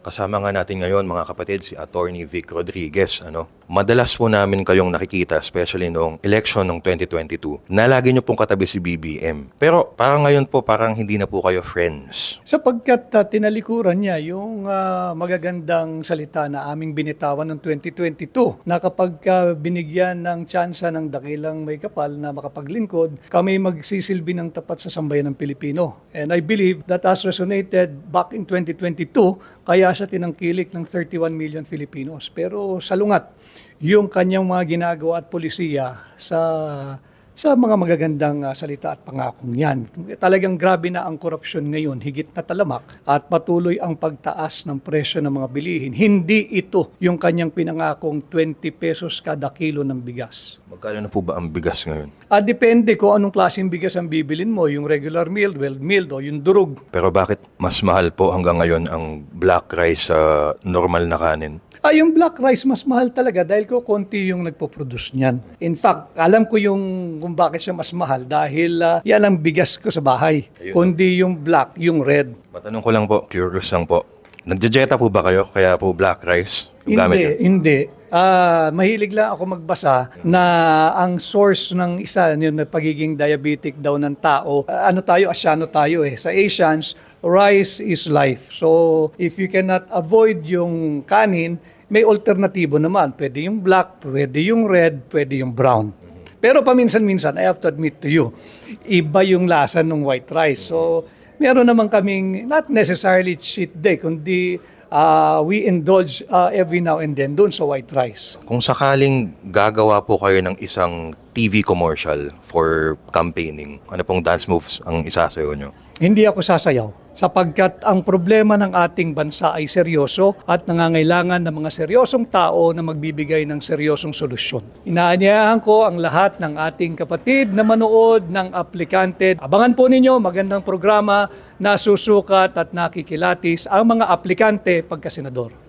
Kasama nga natin ngayon mga kapatid si Attorney Vic Rodriguez. Madalas po namin kayong nakikita, especially noong election ng 2022, na lagi nyo pong katabi si BBM. Pero parang ngayon po parang hindi na po kayo friends. Sapagkat tinalikuran niya yung magagandang salita na aming binitawan noong 2022 na kapag binigyan ng tsansa ng dakilang may kapal na makapaglingkod, kami magsisilbi ng tapat sa sambayan ng Pilipino. And I believe that has resonated back in 2022, kaya siya tinangkilik ng 31 million Filipinos. Pero salungat yung kanyang mga ginagawa at polisiya sa mga magagandang salita at pangakong yan. Talagang grabe na ang korupsyon ngayon, higit na talamak, at patuloy ang pagtaas ng presyo ng mga bilihin. Hindi ito yung kanyang pinangakong 20 pesos kada kilo ng bigas. Magkano na po ba ang bigas ngayon? Depende kung anong klaseng bigas ang bibilin mo, yung regular milled, well-milled o yung durog. Pero bakit mas mahal po hanggang ngayon ang black rice sa normal na kanin? Yung black rice mas mahal talaga dahil konti yung nagpo-produce niyan. In fact, alam ko kung bakit siya mas mahal dahil yan ang bigas ko sa bahay. Ayun. Kundi yung black, yung red. Matanong ko lang po, curious lang po. Nagjejeta po ba kayo kaya po black rice? Hindi. Mahilig lang ako magbasa na ang source ng isa yun na pagiging diabetic daw ng tao. Asyano tayo eh. Sa Asians, rice is life. So, if you cannot avoid yung kanin, may alternatibo naman. Pwede yung black, pwede yung red, pwede yung brown. Pero paminsan-minsan, I have to admit to you, iba yung lasa ng white rice. So, meron naman kaming, not necessarily cheat day, kundi we indulge every now and then doon sa white rice. Kung sakaling gagawa po kayo ng isang TV commercial for campaigning, ano pong dance moves ang isasayaw nyo? Hindi ako sasayaw sapagkat ang problema ng ating bansa ay seryoso at nangangailangan ng mga seryosong tao na magbibigay ng seryosong solusyon. Inaanyayahan ko ang lahat ng ating kapatid na manood ng aplikante. Abangan po ninyo magandang programa na susukat at nakikilatis ang mga aplikante pagka-senador.